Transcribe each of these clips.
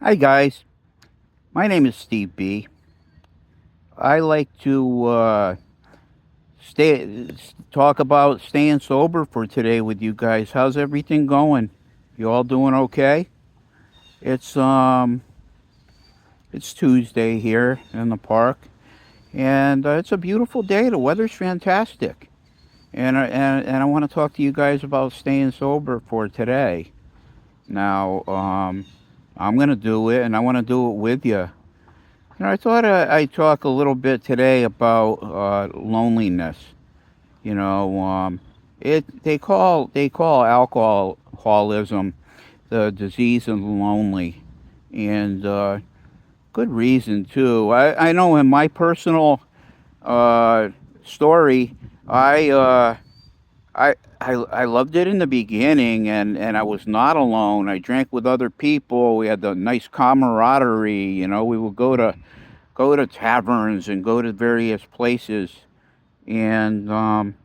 Hi, guys. My name is Steve B. I like to talk about staying sober for today with you guys. How's everything going? You all doing okay? It's um it's Tuesday here in the park, and it's a beautiful day. The weather's fantastic, and I want to talk to you guys about staying sober for today. Now, I'm gonna do it, and I want to do it with you. I thought I'd talk a little bit today about loneliness. You know, it they call alcoholism the disease of the lonely, and good reason too. I know in my personal uh, story, I uh, I loved it in the beginning, and I was not alone. I drank with other people. We had the nice camaraderie. We would go to taverns and go to various places, and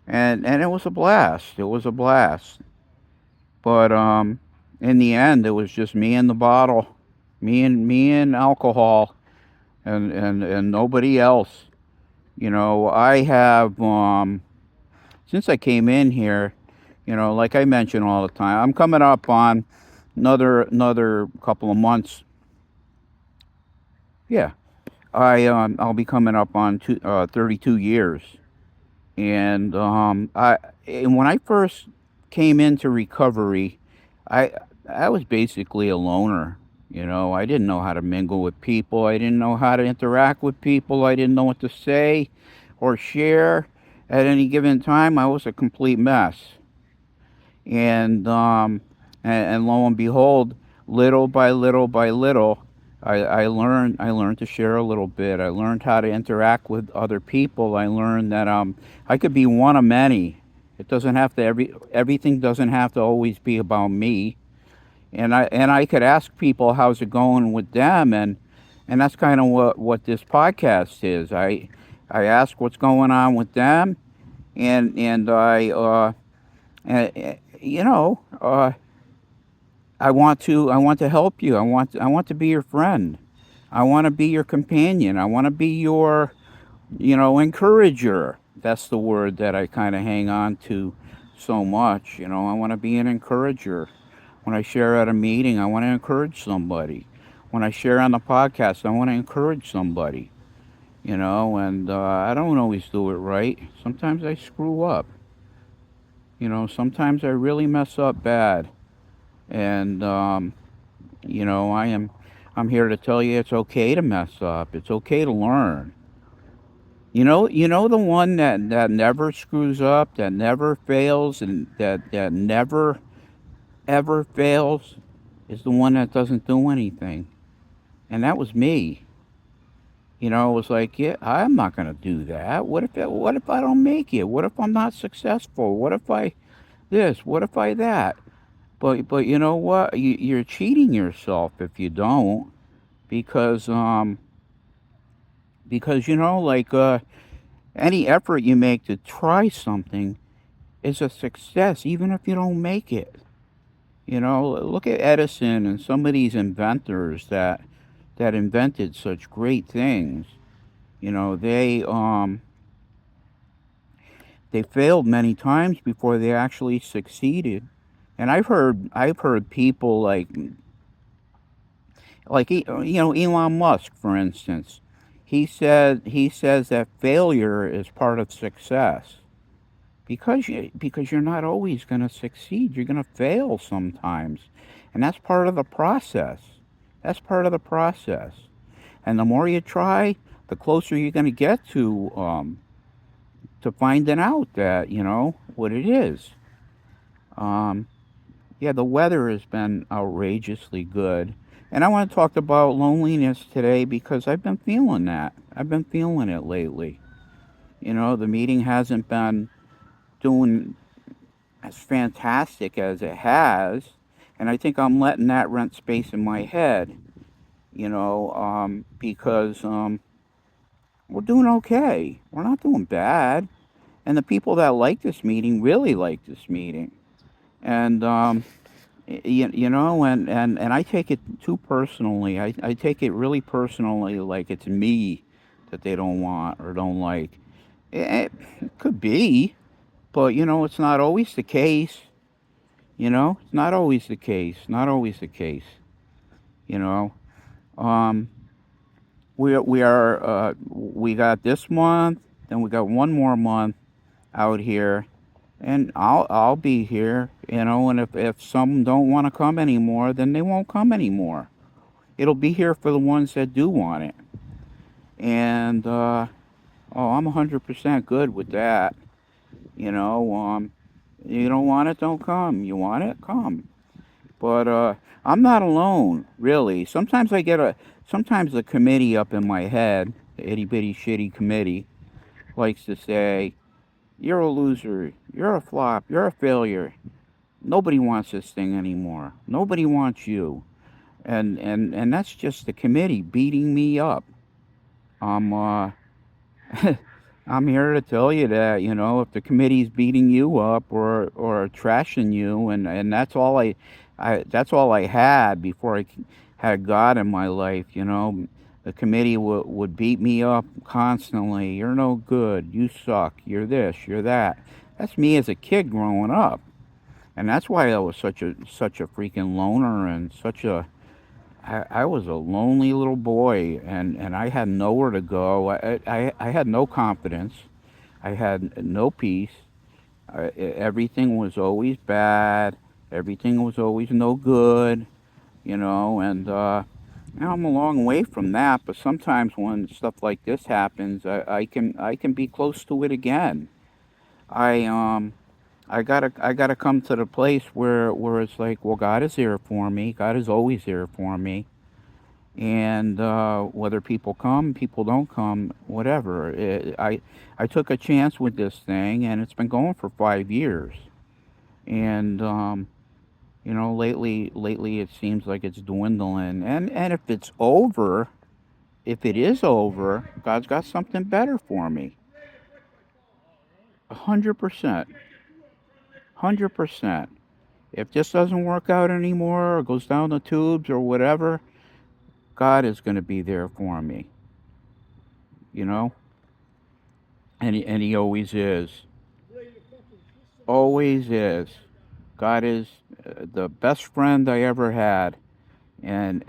it was a blast. It was a blast. But in the end, it was just me and the bottle, me and alcohol, and nobody else. I have since I came in here. Like I mention all the time, I'm coming up on another couple of months. Yeah, I'll be coming up on 32 years. And when I first came into recovery, I I was basically a loner. I didn't know how to mingle with people. I didn't know how to interact with people. I didn't know what to say or share at any given time. I was a complete mess. And and lo and behold, little by little by little, I learned to share a little bit. I learned how to interact with other people. I learned that I could be one of many. It doesn't have to everything doesn't have to always be about me. And I could ask people how's it going with them, and that's kind of what this podcast is. I ask what's going on with them, and uh, you know I want to help you. I want to be your friend. I want to be your companion. I want to be your encourager. That's the word that I kind of hang on to so much. I want to be an encourager. When I share at a meeting, I want to encourage somebody. When I share on the podcast, I want to encourage somebody. And I don't always do it right. Sometimes I screw up. Sometimes I really mess up bad. And I'm here to tell you it's okay to mess up. It's okay to learn. You know the one that never screws up, that never fails, and that never ever fails is the one that doesn't do anything. And that was me. It was like, yeah, I'm not gonna do that. What if I don't make it? What if I'm not successful? What if I this? What if I that? But you know what? You're cheating yourself if you don't, because like any effort you make to try something is a success, even if you don't make it. Look at Edison and some of these inventors that invented such great things. They failed many times before they actually succeeded. And I've heard people Elon Musk, for instance. He says that failure is part of success, because you're not always going to succeed. You're going to fail sometimes, and that's part of the process. That's part of the process. And the more you try, the closer you're going to get to finding out that what it is. Um, yeah, the weather has been outrageously good, and I want to talk about loneliness today because I've been feeling that. I've been feeling it lately. The meeting hasn't been doing as fantastic as it has, and I think I'm letting that rent space in my head. Because we're doing okay. We're not doing bad, and the people that like this meeting really like this meeting, and You know, and I take it too personally. I take it really personally, like it's me that they don't want or don't like. It could be, but you know, it's not always the case. You know, it's not always the case. Not always the case. You know, um, we got this month, then we got one more month out here, and I'll be here. You know, and if some don't want to come anymore, then they won't come anymore. It'll be here for the ones that do want it. And oh, I'm 100% good with that. You know, you don't want it, don't come. You want it, come. But I'm not alone, really. Sometimes the committee up in my head, the itty bitty shitty committee, likes to say, "You're a loser. You're a flop. You're a failure. Nobody wants this thing anymore. Nobody wants you." And that's just the committee beating me up. I'm I'm here to tell you that, you know, if the committee's beating you up or trashing you, and that's all I had before had God in my life, you know. The committee would beat me up constantly. You're no good. You suck. You're this. You're that. That's me as a kid growing up, and that's why I was such a freaking loner and I was a lonely little boy, and I had nowhere to go. I had no confidence. I had no peace. Everything was always bad. Everything was always no good, you know. And now I'm a long way from that. But sometimes when stuff like this happens, I can be close to it again. I I gotta come to the place where it's like, well, God is there for me. God is always there for me, and whether people come, people don't come, whatever. I took a chance with this thing, and it's been going for 5 years. And you know, lately it seems like it's dwindling. And if it's over, if it is over, God's got something better for me. 100%, 100%. If this doesn't work out anymore, or goes down the tubes, or whatever, God is going to be there for me. You know, and he always is. Always is. God is the best friend I ever had. And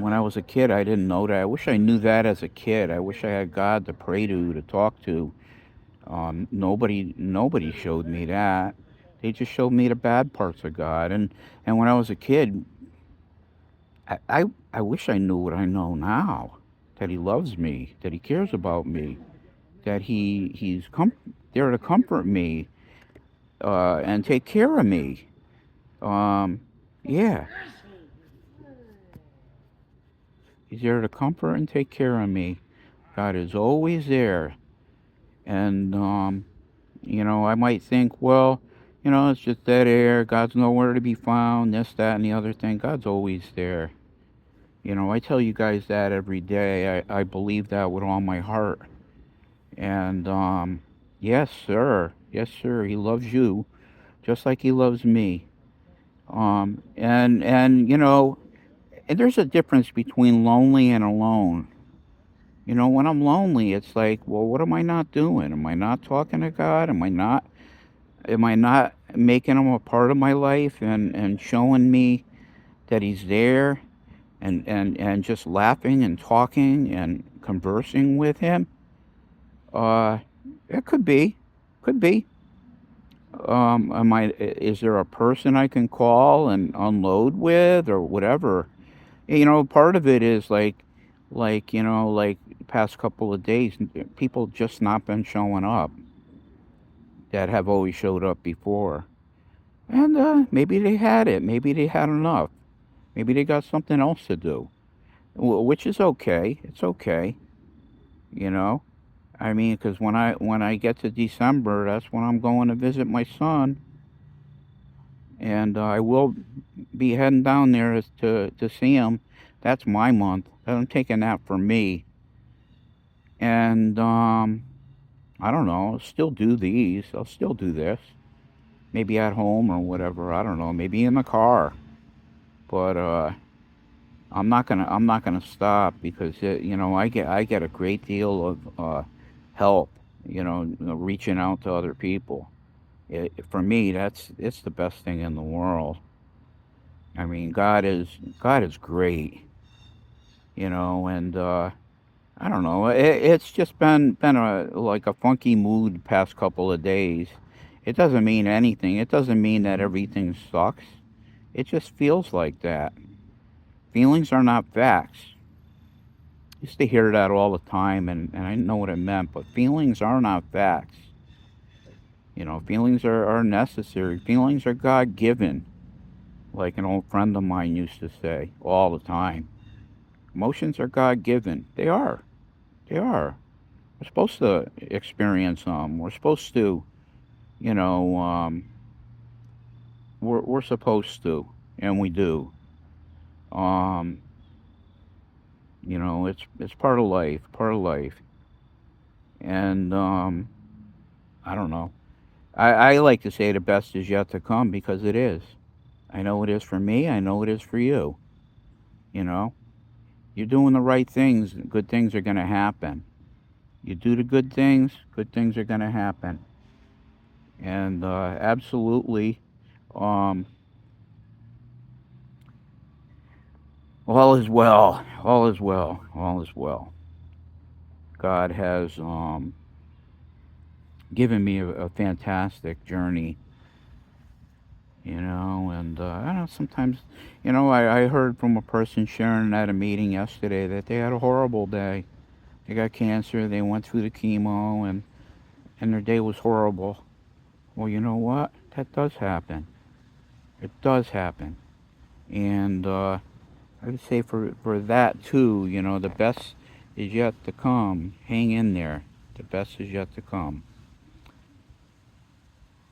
when I was a kid, I didn't know that. I wish I knew that as a kid. I wish I had God to pray to talk to. Nobody showed me that. They just showed me the bad parts of God. And when I was a kid, I wish I knew what I know now. That He loves me. That He cares about me. That He's there to comfort me and take care of me. Um, yeah, He's there to comfort and take care of me. God is always there. And, you know, I might think, well, you know, it's just dead air. God's nowhere to be found, this, that, and the other thing. God's always there. You know, I tell you guys that every day. I believe that with all my heart. And, yes, sir. Yes, sir. He loves you just like He loves me. And, you know, and there's a difference between lonely and alone. You know, when I'm lonely, it's like, well, what am I not doing? Am I not talking to God? Am I not making him a part of my life and showing me that he's there and just laughing and talking and conversing with him? Uh, it could be. Is there a person I can call and unload with or whatever? You know, part of it is you know, like past couple of days, people just not been showing up that have always showed up before. And maybe they had it. Maybe they had enough. Maybe they got something else to do, which is okay. It's okay, you know. I mean, because when I get to December, that's when I'm going to visit my son, and I will be heading down there to see him. That's my month. I'm taking that for me, and I don't know. I'll still do these. I'll still do this. maybe at home or whatever. I don't know. Maybe in the car. But I'm not gonna stop because I get a great deal of help. Reaching out to other people. For me, it's the best thing in the world. I mean, God is great. And I don't know. It's just been like a funky mood the past couple of days. It doesn't mean anything. It doesn't mean that everything sucks. It just feels like that. Feelings are not facts. I used to hear that all the time, and I didn't know what it meant, but feelings are not facts. Feelings are necessary. Feelings are God given, like an old friend of mine used to say all the time. Emotions are God given. They are. They are. We're supposed to experience them. We're supposed to, you know, we're supposed to, and we do. Um, it's part of life, part of life. And I don't know. I like to say the best is yet to come because it is. I know it is for me. I know it is for you. You know, you're doing the right things. Good things are going to happen. You do the good things are going to happen. And absolutely, um, all is well. All is well. All is well. God has given me a fantastic journey, and I don't know, sometimes, I heard from a person sharing at a meeting yesterday that they had a horrible day. They got cancer, they went through the chemo, and their day was horrible. Well, you know what? That does happen. It does happen. And I would say for that too, the best is yet to come. Hang in there. The best is yet to come.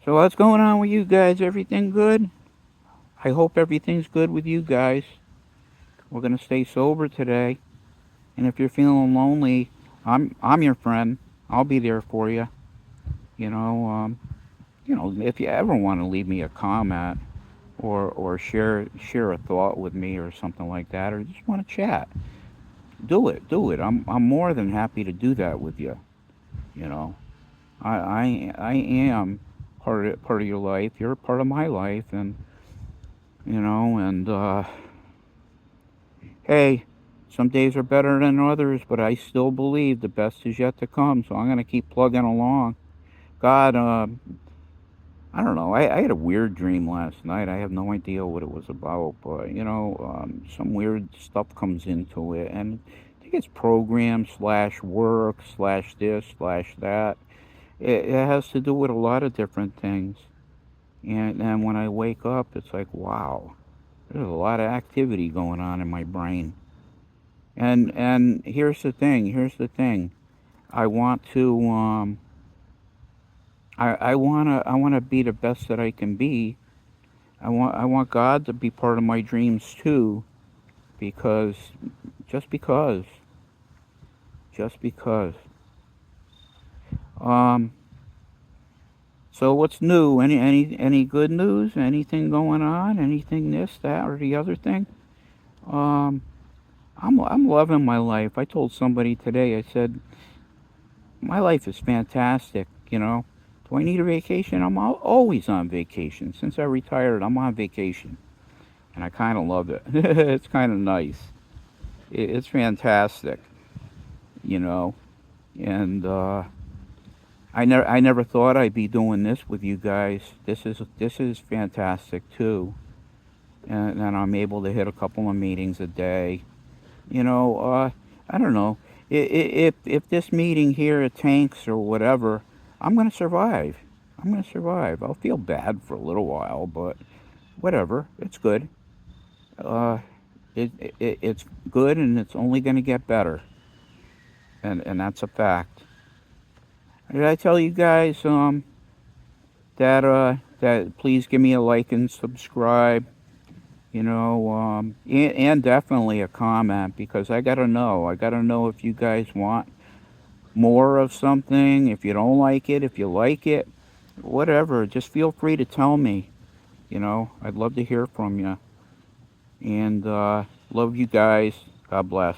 So what's going on with you guys? Everything good? I hope everything's good with you guys. We're gonna stay sober today, and if you're feeling lonely, I'm your friend. I'll be there for you. You know, um, if you ever want to leave me a comment or share a thought with me or something like that, or just want to chat, do it. Do it. I'm more than happy to do that with you. You know, I am part of your life. You're a part of my life, and hey, some days are better than others, but I still believe the best is yet to come. So I'm gonna keep plugging along. God, I don't know. I had a weird dream last night. I have no idea what it was about, but some weird stuff comes into it, and I think it's program slash work slash this slash that. It has to do with a lot of different things, and when I wake up, it's like, wow, there's a lot of activity going on in my brain. And here's the thing. Here's the thing. I want to I wanna be the best that I can be. I want God to be part of my dreams too, because just because just because. Um. So what's new? Any good news? Anything going on? Anything this, that, or the other thing? Um. I'm loving my life. I told somebody today. I said my life is fantastic. Do I need a vacation? I'm always on vacation. Since I retired, I'm on vacation, and I kind of love it. It's kind of nice. It's fantastic, you know. And I never thought I'd be doing this with you guys. This is fantastic too, and I'm able to hit a couple of meetings a day. You know, I don't know. If this meeting here tanks or whatever, I'm gonna survive. I'm gonna survive. I'll feel bad for a little while, but whatever. It's good. Uh, it's good, and it's only gonna get better, and that's a fact. Did I tell you guys that please give me a like and subscribe? And definitely a comment because I gotta know. I gotta know if you guys want more of something, if you don't like it, if you like it. whatever, just feel free to tell me. You know, I'd love to hear from you. And love you guys. God bless.